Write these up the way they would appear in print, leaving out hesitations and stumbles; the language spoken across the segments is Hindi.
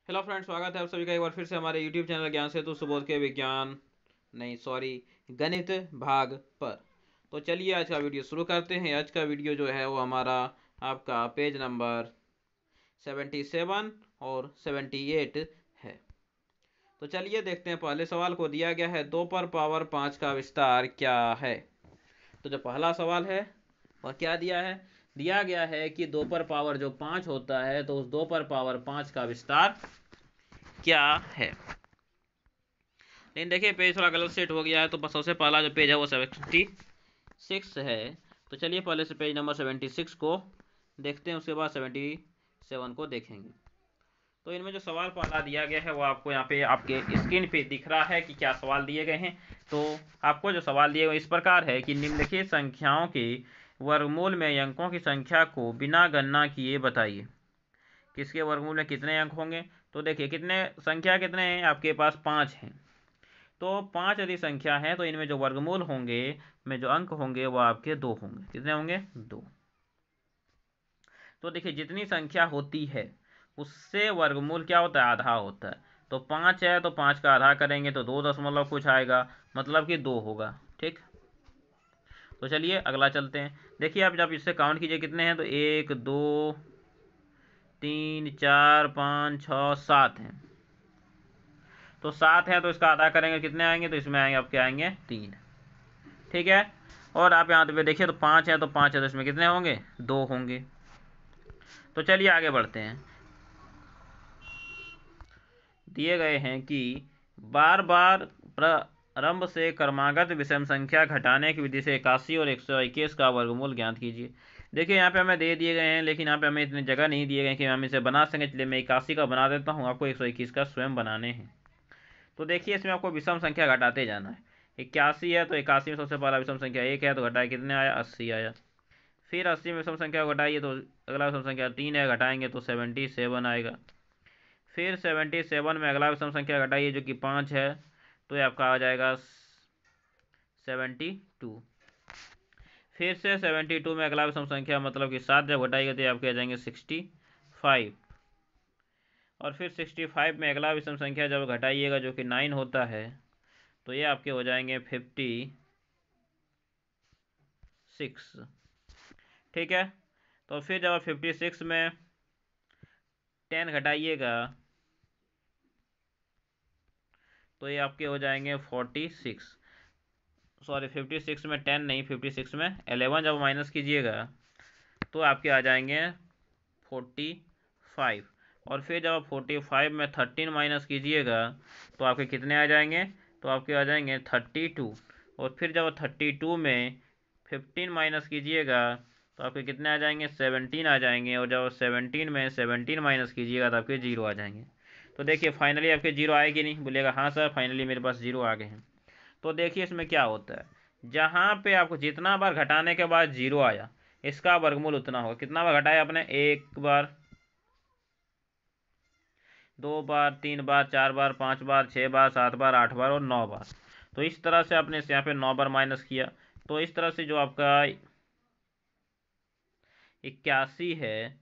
हेलो फ्रेंड्स, स्वागत है आप सभी का एक बार फिर से हमारे यूट्यूब चैनल ज्ञान सेतु सुबोध के विज्ञान नहीं सॉरी गणित भाग पर। तो चलिए आज का वीडियो शुरू करते हैं। आज का वीडियो जो है वो हमारा आपका पेज नंबर 77 और 78 है। तो चलिए देखते हैं। पहले सवाल को दिया गया है 2 पर पावर 5 का विस्तार क्या है। तो जो पहला सवाल है वह क्या दिया है, दिया गया है कि 2 पर पावर जो 5 होता है तो उस 2 पर पावर 5 का विस्तार क्या है। लेकिन देखिए पेज थोड़ा गलत सेट हो गया है। तो सबसे पहला जो पेज है वो 76 है। तो चलिए पहले से पेज नंबर 76 को देखते हैं, उसके बाद 77 को देखेंगे। तो इनमें जो सवाल पहला दिया गया है वो आपको यहाँ पे आपके स्क्रीन पे दिख रहा है कि क्या सवाल दिए गए हैं। तो आपको जो सवाल दिए गए इस प्रकार है कि निम्नलिखित संख्याओं के वर्गमूल में अंकों की संख्या को बिना गणना किए बताइए। किसके वर्गमूल में कितने अंक होंगे। तो देखिए कितने संख्या कितने हैं आपके पास, 5 हैं। तो 5 यदि संख्या है तो इनमें जो वर्गमूल होंगे में जो अंक होंगे वो आपके 2 होंगे। कितने होंगे, 2। तो देखिए जितनी संख्या होती है उससे वर्गमूल क्या होता है, आधा होता है। तो 5 है तो 5 का आधा करेंगे तो 2 दशमलव कुछ आएगा, मतलब कि 2 होगा। ठीक, तो चलिए अगला चलते हैं। देखिए आप जब इससे काउंट कीजिए कितने हैं, तो 1 2 3 4 5 6 7 हैं। तो 7 है तो इसका आधा करेंगे कितने आएंगे, तो इसमें आएंगे आपके आएंगे 3। ठीक है। और आप यहाँ पे देखिए तो 5 है तो 5 है तो इसमें कितने होंगे, 2 होंगे। तो चलिए आगे बढ़ते हैं। दिए गए हैं कि बार बार प्रारंभ से क्रमागत विषम संख्या घटाने की विधि से 81 और 121 का वर्गमूल ज्ञात कीजिए। देखिए यहाँ पे हमें दे दिए गए हैं, लेकिन यहाँ पे हमें इतनी जगह नहीं दिए गए कि हम इसे बना सकें। चलिए मैं 81 का बना देता हूँ, आपको 121 का स्वयं बनाने हैं। तो देखिए इसमें आपको विषम संख्या घटाते जाना है। 81 है तो 81 में सबसे पहला विषम संख्या 1 है तो घटाए कितने आया, 80 आया। फिर 80 में विषम संख्या को घटाइए तो अगला विषम संख्या 3 है, घटाएंगे तो 77 आएगा। फिर 77 में अगला विषम संख्या घटाइए जो कि 5 है, तो ये आपका आ जाएगा 72। फिर से 72 में अगला विषम संख्या मतलब कि 7 जब घटाइएगा तो ये आपके आ जाएंगे 65। और फिर 65 में अगला विषम संख्या जब घटाइएगा जो कि 9 होता है तो ये आपके हो जाएंगे 56। ठीक है। तो फिर जब आप 56 में 10 घटाइएगा तो ये आपके हो जाएंगे 46। सॉरी 56 में 10 नहीं, 56 में 11 जब माइनस कीजिएगा तो आपके आ जाएंगे 45। और फिर जब आप 45 में 13 माइनस कीजिएगा तो आपके कितने आ जाएंगे, तो आपके आ जाएंगे 32। और फिर जब 32 में 15 माइनस कीजिएगा तो आपके कितने आ जाएंगे, 17 आ जाएंगे। और जब 17 में 17 माइनस कीजिएगा तो आपके 0 आ जाएंगे। तो देखिए फाइनली आपके 0 आएगी नहीं, बोलिएगा हाँ सर फाइनली मेरे पास 0 आ गए हैं। तो देखिए इसमें क्या होता है, जहाँ पे आपको जितना बार घटाने के बाद 0 आया इसका वर्गमूल उतना होगा। कितना बार घटाया आपने, 1 बार, 2 बार, 3 बार, 4 बार, 5 बार, 6 बार, 7 बार, 8 बार और 9 बार। तो इस तरह से आपने यहाँ पे 9 बार माइनस किया। तो इस तरह से जो आपका 81 है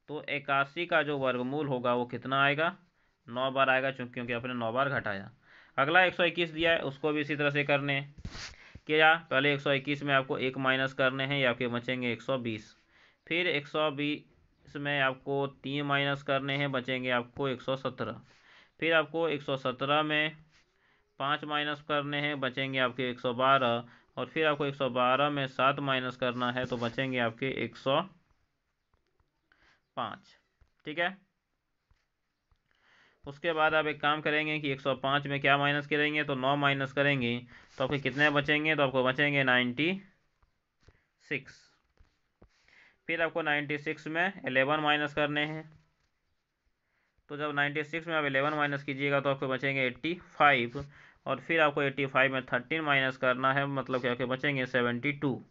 तो 81 का जो वर्गमूल होगा वो कितना आएगा, 9 बार आएगा, क्योंकि आपने 9 बार घटाया। अगला 121 दिया है उसको भी इसी तरह से करने हैं। क्या पहले 121 में आपको 1 माइनस करने हैं, या आपके बचेंगे 120। फिर 120 में आपको 3 माइनस करने हैं, बचेंगे आपको 117। फिर आपको 117 में 5 माइनस करने हैं, बचेंगे आपके 112। और फिर आपको 112 में 7 माइनस करना है तो बचेंगे आपके 105। ठीक है। उसके बाद आप एक काम करेंगे कि 105 में क्या माइनस करेंगे, तो 9 माइनस करेंगे तो आपके कितने बचेंगे, तो आपको बचेंगे 96। फिर आपको 96 में 11 माइनस करने हैं। तो जब 96 में आप 11 माइनस कीजिएगा तो आपको बचेंगे 85। और फिर आपको 85 में 13 माइनस करना है, मतलब कि आपके बचेंगे 72।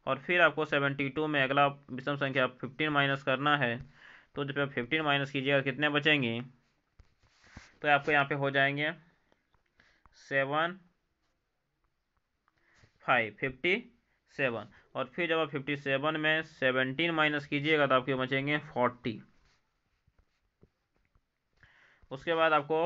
और फिर आपको 72 में अगला विषम संख्या 15 माइनस करना है। तो जब आप 15 माइनस कीजिएगा कितने बचेंगे, तो आपको यहाँ पे हो जाएंगे 57। और फिर जब आप 57 में 17 माइनस कीजिएगा तो आपके बचेंगे 40। उसके बाद आपको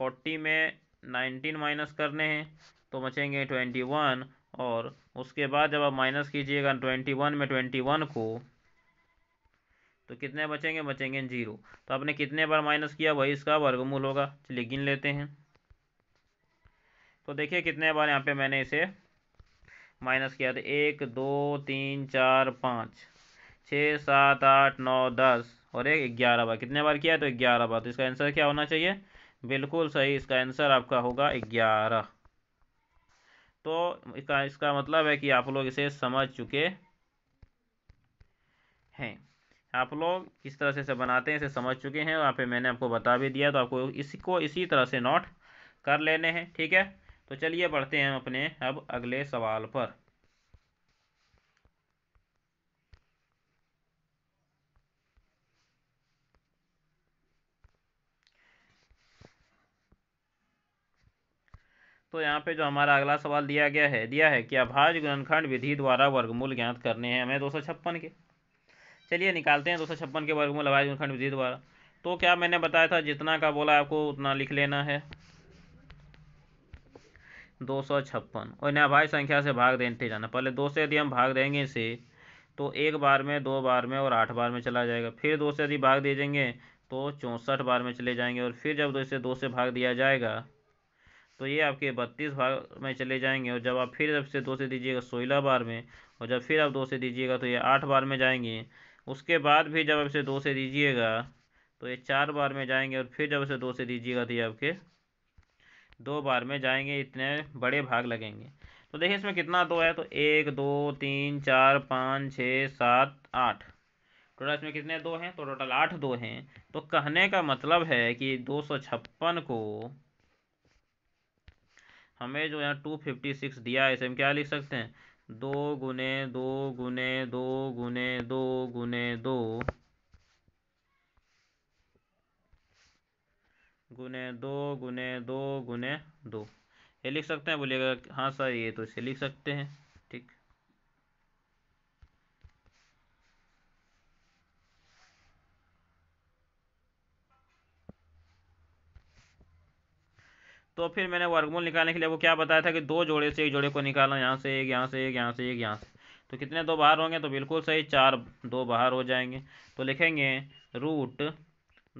40 में 19 माइनस करने हैं तो बचेंगे 21, और उसके बाद जब आप माइनस कीजिएगा 21 में 21 को तो कितने बचेंगे, बचेंगे 0। तो आपने कितने बार माइनस किया वही इसका वर्गमूल होगा। चलिए गिन लेते हैं। तो देखिए कितने बार यहाँ पे मैंने इसे माइनस किया था, 1 2 3 4 5 6 7 8 9 10 और 11 बार। कितने बार किया, तो 11 बार। तो इसका आंसर क्या होना चाहिए, बिल्कुल सही, इसका आंसर आपका होगा 11। तो इसका मतलब है कि आप लोग इसे समझ चुके हैं। आप लोग किस तरह से इसे बनाते हैं इसे समझ चुके हैं, वहाँ पे मैंने आपको बता भी दिया, तो आपको इसको इसी तरह से नोट कर लेने हैं। ठीक है, तो चलिए बढ़ते हैं अपने अब अगले सवाल पर। तो यहाँ पे जो हमारा अगला सवाल दिया है कि अभाज्य गुणनखंड विधि द्वारा वर्गमूल ज्ञात करने हैं हमें 256 के। चलिए निकालते हैं 256 के वर्गमूल अभाज्य गुणनखंड विधि द्वारा। तो क्या मैंने बताया था, जितना का बोला आपको उतना लिख लेना है, 256, और इन्हें अभाज्य संख्या से भाग देते जाना। पहले 2 से यदि हम भाग देंगे इसे तो 1 बार में, 2 बार में और 8 बार में चला जाएगा। फिर 2 से यदि भाग दीजिएंगे तो 64 बार में चले जाएंगे, और फिर जब इसे 2 से भाग दिया जाएगा तो ये आपके 32 भाग में चले जाएंगे, और जब आप फिर जब से 2 से दीजिएगा 16 बार में, और जब फिर आप 2 से दीजिएगा तो ये 8 बार में जाएंगे। उसके बाद भी जब आप इसे 2 से दीजिएगा तो ये 4 बार में जाएंगे, और फिर जब इसे 2 से दीजिएगा तो ये आपके 2 बार में जाएंगे। इतने बड़े भाग लगेंगे। तो देखिए इसमें कितना 2 है, तो 1 2 3 4 5 6 7 8, टोटल इसमें कितने 2 हैं, तो टोटल 8 2 हैं। तो कहने का मतलब है कि 256 को हमें जो यहाँ 256 दिया है इसे हम क्या लिख सकते हैं, 2 गुने 2 गुने 2 गुने 2 गुने 2 गुने 2 गुने 2 गुने 2, ये लिख सकते हैं। बोलिएगा हाँ सर ये तो इसे लिख सकते हैं। ठीक, तो फिर मैंने वर्गमूल निकालने के लिए वो क्या बताया था कि 2 जोड़े से एक जोड़े को निकालना, यहाँ से एक, यहाँ से एक, यहाँ से एक, यहाँ से। तो कितने 2 बाहर होंगे, तो बिल्कुल सही 4 2 बाहर हो जाएंगे। तो लिखेंगे रूट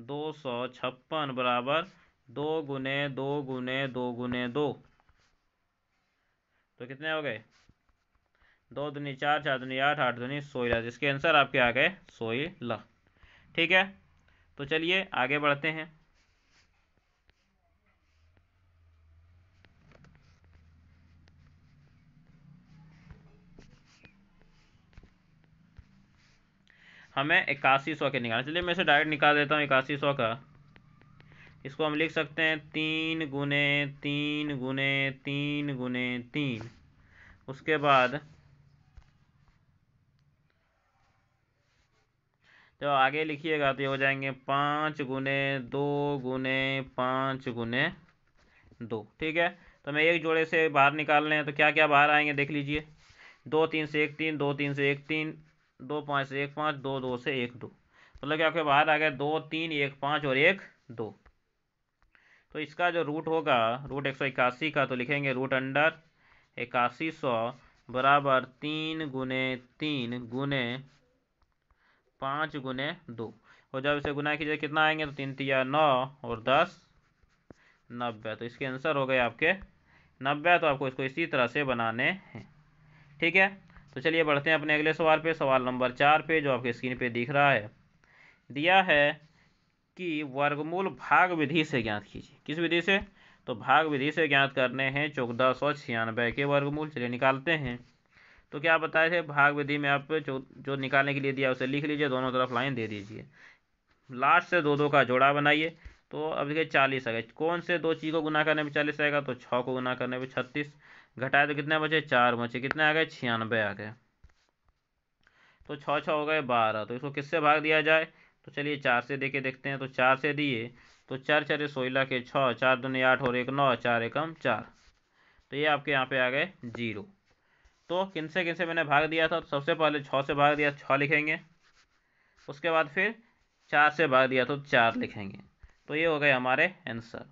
256 बराबर 2 गुने 2 गुने 2 गुने 2। तो कितने हो गए, 2 दूनी 4 4 दूनी 8 8 दूनी 16, जिसके आंसर आपके आ गए 16। ठीक है, तो चलिए आगे बढ़ते हैं। हमें 8100 के निकालना। चलिए मैं इसे डायरेक्ट निकाल देता हूँ 8100 का। इसको हम लिख सकते हैं 3 गुने 3 गुने 3 गुने 3। उसके बाद जब आगे लिखिएगा तो ये हो जाएंगे 5 गुने 2 गुने 5 गुने 2। ठीक है, तो हमें एक जोड़े से बाहर निकालने हैं, तो क्या क्या बाहर आएंगे देख लीजिए, 2 3 से 1 3, 2 3 से 1 3, 2 5 से 1 5, 2 2 से 1 2। मतलब कि आपके बाहर आ गया 2 3 1 5 और 1 2। तो इसका जो रूट होगा, रूट 181 का, तो लिखेंगे रूट अंडर 8100 बराबर 3 गुने 3 गुने 5 गुने 2। और जब इसे गुना कीजिए कितना आएंगे, तो 3 तिया 9 और 10 90। तो इसके आंसर हो गए आपके 90। तो आपको इसको इसी तरह से बनाने हैं। ठीक है, तो चलिए बढ़ते हैं अपने अगले सवाल पे, सवाल नंबर 4 पे, जो आपके स्क्रीन पे दिख रहा है। दिया है कि वर्गमूल भाग विधि से ज्ञात कीजिए। किस विधि से, तो भाग विधि से ज्ञात करने हैं 1496 के वर्गमूल। चलिए निकालते हैं। तो क्या बताए थे, भाग विधि में आप जो निकालने के लिए दिया उसे लिख लीजिए, दोनों तरफ लाइन दे दीजिए, लास्ट से 2 2 का जोड़ा बनाइए। तो अब देखिए 40 आ गए, कौन से 2 चीज़ को गुना करने में 40 आएगा, तो 6 को गुना करने में 36। घटाए तो कितने बचे, 4 बचे, कितने आ गए 96 आ गए। तो 6 6 हो गए 12। तो इसको किससे भाग दिया जाए, तो चलिए 4 से दे के देखते हैं। तो 4 से दिए तो 4 4 16 के 6, 4 दूनी 8 और 1 9, 4 एकम 4। तो ये आपके यहाँ पे आ गए 0। तो किन से मैंने भाग दिया था, तो सबसे पहले 6 से भाग दिया, 6 लिखेंगे। उसके बाद फिर 4 से भाग दिया तो 4 लिखेंगे। तो ये हो गए हमारे आंसर।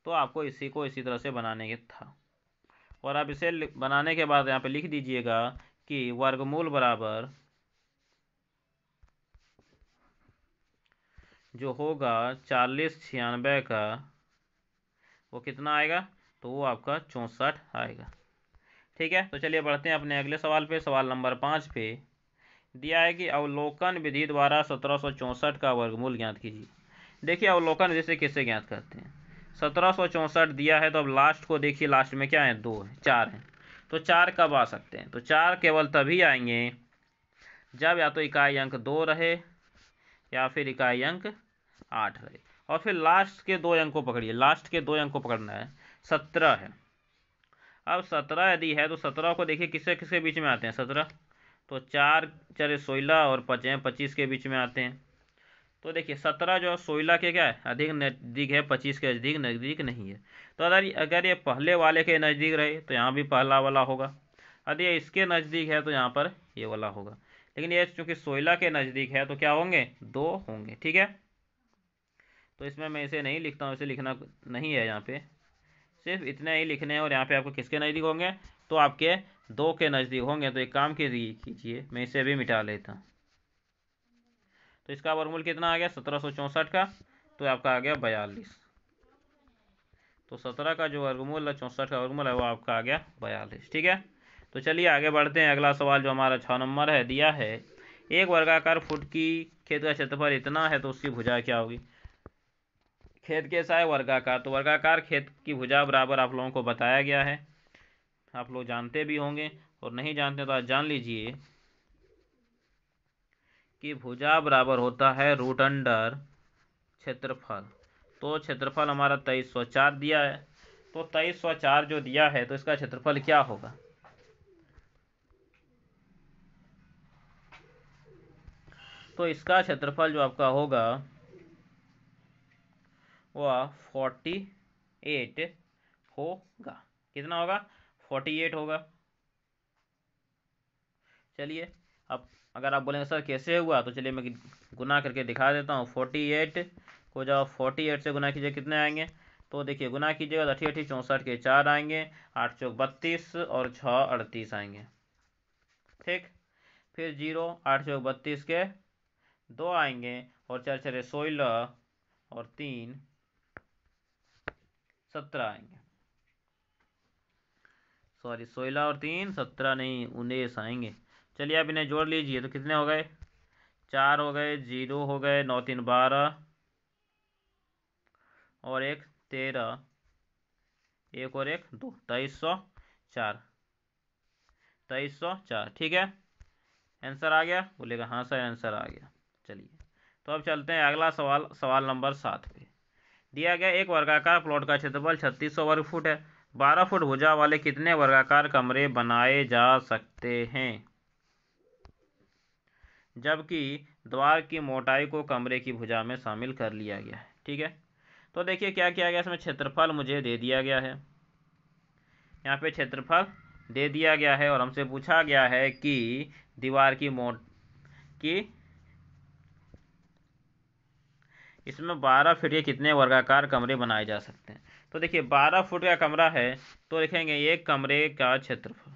तो आपको इसी को इसी तरह से बनाने के था। और आप इसे बनाने के बाद यहाँ पे लिख दीजिएगा कि वर्गमूल बराबर जो होगा 4096 का वो कितना आएगा, तो वो आपका 64 आएगा। ठीक है, तो चलिए बढ़ते हैं अपने अगले सवाल पे। सवाल नंबर 5 पे दिया है कि अवलोकन विधि द्वारा 1764 का वर्गमूल ज्ञात कीजिए। देखिए अवलोकन विधि से किससे ज्ञात करते हैं। 1764 दिया है तो अब लास्ट को देखिए, लास्ट में क्या है, 2 है, 4 है। तो 4 कब आ सकते हैं, तो 4 केवल तभी आएंगे जब या तो इकाई अंक 2 रहे या फिर इकाई अंक 8 रहे। और फिर लास्ट के 2 अंक को पकड़िए, लास्ट के 2 अंक को पकड़ना है। 17 है, अब 17 यदि है तो 17 को देखिए किससे किसके बीच में आते हैं 17, तो 4 4 16 और 5 25 के बीच में आते हैं। तो देखिए 17 जो 16 के क्या है, अधिक नज़दीक है, 25 के अधिक नज़दीक नहीं है। तो अगर ये पहले वाले के नज़दीक रहे तो यहाँ भी पहला वाला होगा, यदि ये इसके नज़दीक है तो यहाँ पर ये वाला होगा। लेकिन ये चूँकि 16 के नज़दीक है तो क्या होंगे, 2 होंगे। ठीक है, तो इसमें मैं इसे नहीं लिखता हूँ, इसे लिखना नहीं है, यहाँ पे सिर्फ इतने ही लिखने हैं। और यहाँ पे आपको किसके नज़दीक होंगे, तो आपके 2 के नज़दीक होंगे। तो एक काम कीजिए, मैं इसे भी मिटा लेता हूँ। तो इसका वर्गमूल कितना आ गया 1764 का, तो आपका आ गया 42। तो 17 का जो वर्गमूल है, 64 का वर्गमूल है, वो आपका आ गया 42। ठीक है, तो चलिए आगे बढ़ते हैं। अगला सवाल जो हमारा 6 नंबर है, दिया है एक वर्गाकार फुट की खेत का क्षेत्रफल इतना है तो उसकी भुजा क्या होगी। खेत कैसा है, वर्गाकार, तो वर्गाकार खेत की भुजा बराबर आप लोगों को बताया गया है, आप लोग जानते भी होंगे, और नहीं जानते तो आज जान लीजिए कि भुजा बराबर होता है रूट अंडर क्षेत्रफल। तो क्षेत्रफल हमारा 2304 दिया है, तो 2304 जो दिया है तो इसका क्षेत्रफल क्या होगा, तो इसका क्षेत्रफल जो आपका होगा वह 48 होगा। कितना होगा, 48 होगा। चलिए अब अगर आप बोलेंगे सर कैसे हुआ, तो चलिए मैं गुना करके दिखा देता हूँ। 48 को जब 48 से गुना कीजिए कितने आएंगे, तो देखिए गुना कीजिएगा तो 88 64 के 4 आएंगे, 8 चौक 32 और 6 38 आएंगे। ठीक, फिर 0 8 चौक 32 के 2 आएंगे, और 4 4 16 और 3 17 आएंगे। सॉरी 16 और 3 17 नहीं 19 आएंगे। चलिए आप इन्हें जोड़ लीजिए तो कितने हो गए, 4 हो गए, 0 हो गए, 9 3 12 और 1 13, 1 और 1 2, 2304, 2304। ठीक है, आंसर आ गया, बोलेगा हाँ सर आंसर आ गया। चलिए तो अब चलते हैं अगला सवाल, सवाल नंबर 7 पे। दिया गया एक वर्गाकार प्लॉट का क्षेत्रफल 3600 वर्ग फुट है, 12 फुट भुजा वाले कितने वर्गाकार कमरे बनाए जा सकते हैं, जबकि द्वार की मोटाई को कमरे की भुजा में शामिल कर लिया गया है। ठीक है, तो देखिए क्या किया गया, इसमें क्षेत्रफल मुझे दे दिया गया है, यहाँ पे क्षेत्रफल दे दिया गया है, और हमसे पूछा गया है कि दीवार की की इसमें 12 फीट के कितने वर्गाकार कमरे बनाए जा सकते हैं। तो देखिए 12 फुट का कमरा है, तो लिखेंगे एक कमरे का क्षेत्रफल,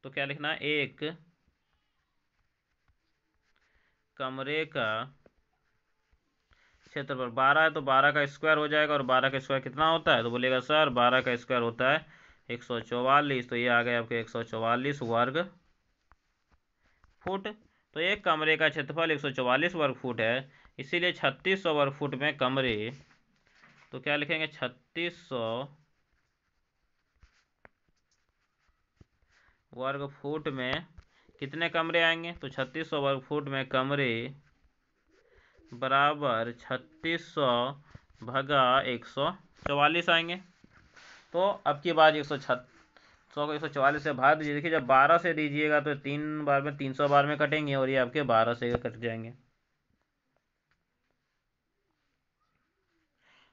तो क्या लिखना है, एक कमरे का क्षेत्रफल 12 है तो 12 का स्क्वायर हो जाएगा, और 12 का स्क्वायर कितना होता है, तो बोलेगा सर 12 का स्क्वायर होता है 144। तो ये आ गए आपके 144 वर्ग फुट। तो एक कमरे का क्षेत्रफल 144 वर्ग फुट है, इसीलिए 3600 वर्ग फुट में कमरे, तो क्या लिखेंगे 3600 वर्ग फुट में कितने कमरे आएंगे, तो 3600 वर्ग फुट में कमरे बराबर 3600 भगा 144 आएंगे। तो अब की बात 100 को 144 से भाग दीजिए। देखिए जब 12 से दीजिएगा तो 3 बार में 300 बार में कटेंगे, और ये आपके 12 से कट जाएंगे।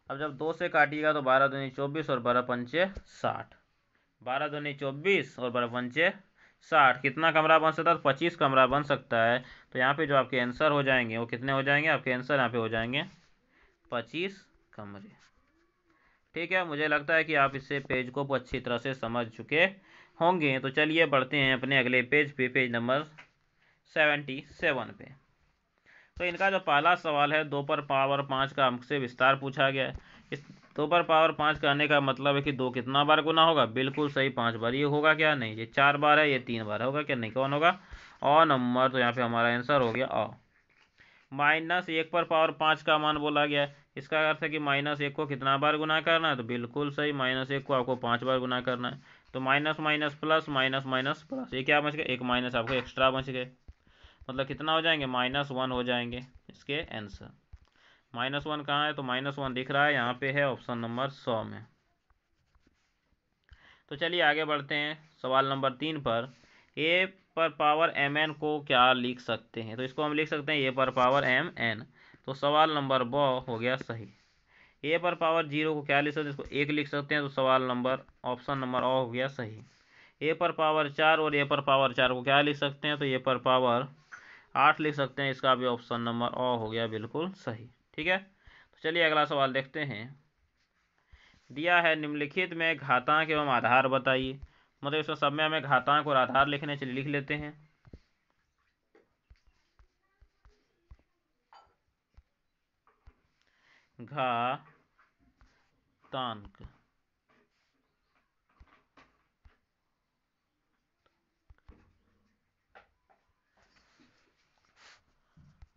अब जब 2 से काटिएगा तो 12 दूनी 24 और 12 पंचे 60, 12 दूनी 24 और 12 पंचे 60, कितना कमरा बन सकता है? तो 25 कमरा बन सकता है। तो यहाँ पे जो आपके आंसर हो जाएंगे वो कितने हो जाएंगे? आपके आंसर यहाँ पे हो जाएंगे 25 कमरे। ठीक है, मुझे लगता है कि आप इससे पेज को अच्छी तरह से समझ चुके होंगे। तो चलिए बढ़ते हैं अपने अगले पेज पे, पेज नंबर 77 पे। तो इनका जो पहला सवाल है, 2 पर पावर 5 का अंक से विस्तार पूछा गया है। इस 2 पर पावर 5 कहने का मतलब है कि 2 कितना बार गुना होगा? बिल्कुल सही, 5 बार। ये होगा क्या? नहीं, ये 4 बार है, ये 3 बार होगा क्या? नहीं, कौन होगा? और नंबर। तो यहाँ पे हमारा आंसर हो गया अ। -1 पर पावर 5 का मान बोला गया है। इसका अर्थ है कि -1 को कितना बार गुना करना है? तो बिल्कुल सही, -1 को आपको 5 बार गुना करना है। तो minus minus plus, minus minus plus, ये क्या बच गया? एक माइनस आपको एक्स्ट्रा बच गए। मतलब कितना हो जाएंगे? -1 हो जाएंगे इसके आंसर। -1 कहाँ है? तो -1 दिख रहा है यहाँ पे, है ऑप्शन नंबर 100 में। तो चलिए आगे बढ़ते हैं सवाल नंबर 3 पर। ए पर पावर mn को क्या लिख सकते हैं? तो इसको हम लिख सकते हैं ए पर पावर mn। तो सवाल नंबर ब हो गया सही। ए पर पावर 0 को क्या लिख सकते हैं? इसको 1 लिख सकते हैं। तो सवाल नंबर ऑप्शन नंबर अ हो गया सही। ए पर पावर 4 और ए पर पावर 4 को क्या लिख सकते हैं? तो ए पर पावर 8 लिख सकते हैं। इसका भी ऑप्शन नंबर अ हो गया बिल्कुल सही। ठीक है, तो चलिए अगला सवाल देखते हैं। दिया है निम्नलिखित में घातांक एवं आधार बताइए। मतलब इसमें सब में हमें घातांक और आधार लिखने, चलिए लिख लेते हैं। घातांक,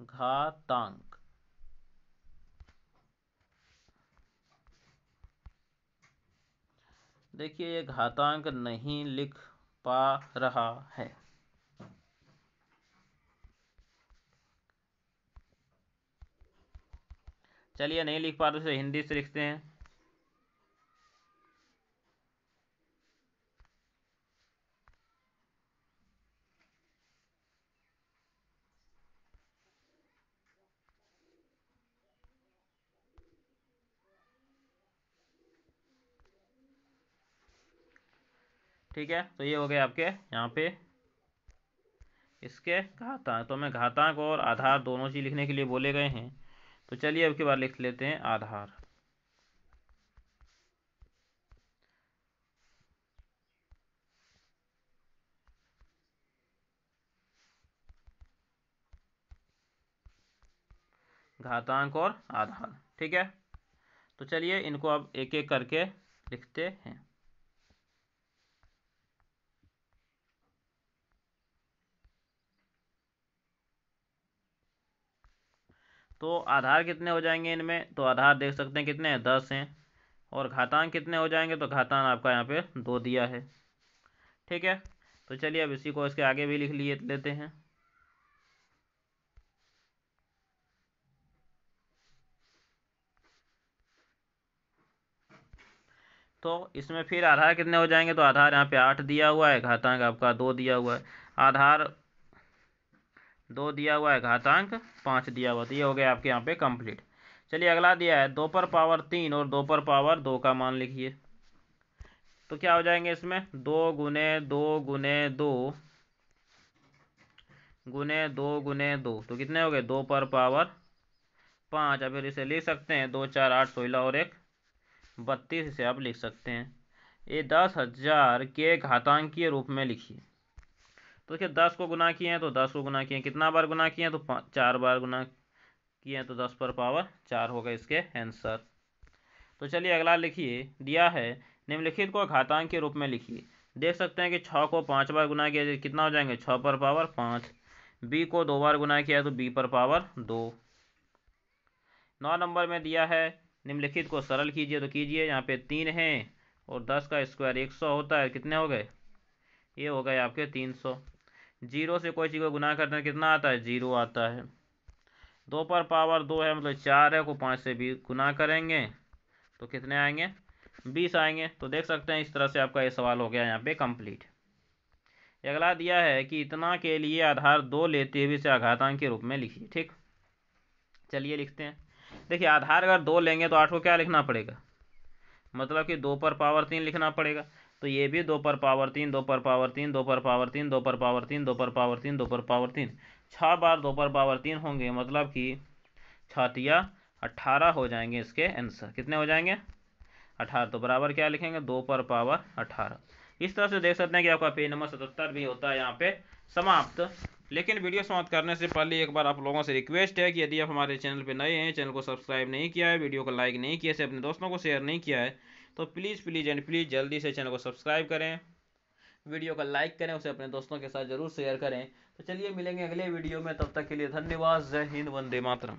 घातांक। देखिए ये घातांक नहीं लिख पा रहा है। चलिए नहीं लिख पा रहे तो हिंदी से लिखते हैं। ठीक है, तो ये हो गए आपके यहाँ पे इसके घातांक। तो हमें घातांक और आधार दोनों चीज लिखने के लिए बोले गए हैं। तो चलिए अब की बार लिख लेते हैं आधार। घातांक और आधार। ठीक है, तो चलिए इनको अब एक एक करके लिखते हैं। तो आधार कितने हो जाएंगे इनमें? तो आधार देख सकते हैं कितने हैं? 10 हैं। और घातांक कितने हो जाएंगे? तो घातांक आपका यहाँ पे 2 दिया है। ठीक है, तो चलिए अब इसी को इसके आगे भी लिख लिए लेते हैं। तो इसमें फिर आधार कितने हो जाएंगे? तो आधार यहाँ पे 8 दिया हुआ है, घातांक आपका 2 दिया हुआ है। आधार 2 दिया हुआ है, घातांक 5 दिया हुआ। तो ये हो गया आपके यहाँ पे कंप्लीट। चलिए अगला दिया है 2 पर पावर 3 और 2 पर पावर 2 का मान लिखिए। तो क्या हो जाएंगे इसमें? 2 गुने 2 गुने 2 गुने 2 गुने 2, तो कितने हो गए? 2 पर पावर 5। अब फिर इसे लिख सकते हैं 2 4 8 16 और 1 32। इसे आप लिख सकते हैं। ये 10,000 के घातांकीय रूप में लिखिए। तो देखिए 10 को गुना किए हैं तो 10 को गुना किए हैं, कितना बार गुना किए हैं? तो 4 बार गुना किए हैं। तो 10 पर पावर 4 होगा इसके आंसर। तो चलिए अगला लिखिए। दिया है निम्नलिखित को घातांक के रूप में लिखिए। देख सकते हैं कि 6 को 5 बार गुना किया जाए, कितना हो जाएंगे? 6 पर पावर 5। बी को 2 बार गुना किया है तो बी पर पावर 2। 9 नंबर में दिया है निम्नलिखित को सरल कीजिए। तो कीजिए, यहाँ पे 3 है और 10 का स्क्वायर 100 होता है। कितने हो गए? ये हो गए आपके 300। 0 से कोई चीज़ को गुना करते हैं कितना आता है? 0 आता है। 2 पर पावर 2 है, मतलब 4 है, को 5 से भी गुना करेंगे तो कितने आएंगे? 20 आएंगे। तो देख सकते हैं इस तरह से आपका ये सवाल हो गया यहाँ पे कंप्लीट। अगला दिया है कि इतना के लिए आधार 2 लेते हुए इसे आघातांक के रूप में लिखिए। ठीक, चलिए लिखते हैं। देखिए आधार अगर 2 लेंगे तो 8 को क्या लिखना पड़ेगा? मतलब कि 2 पर पावर 3 लिखना पड़ेगा। तो ये भी 2 पर पावर 3, 2 पर पावर 3, 2 पर पावर 3, 2 पर पावर 3, 2 पर पावर 3, 2 पर पावर 3, 6 बार 2 पर पावर 3 होंगे, मतलब कि 6 18 हो जाएंगे। इसके आंसर कितने हो जाएंगे? 18। तो बराबर क्या लिखेंगे? 2 पर पावर 18। इस तरह से देख सकते हैं कि आपका पेज नंबर 77 भी होता है यहाँ पे समाप्त। लेकिन वीडियो समाप्त करने से पहले एक बार आप लोगों से रिक्वेस्ट है कि यदि आप हमारे चैनल पे नए हैं, चैनल को सब्सक्राइब नहीं किया है, वीडियो को लाइक नहीं किया है, अपने दोस्तों को शेयर नहीं किया है, तो प्लीज़ एंड प्लीज़ जल्दी से चैनल को सब्सक्राइब करें, वीडियो को लाइक करें, उसे अपने दोस्तों के साथ ज़रूर शेयर करें। तो चलिए मिलेंगे अगले वीडियो में, तब तक के लिए धन्यवाद। जय हिंद, वंदे मातरम।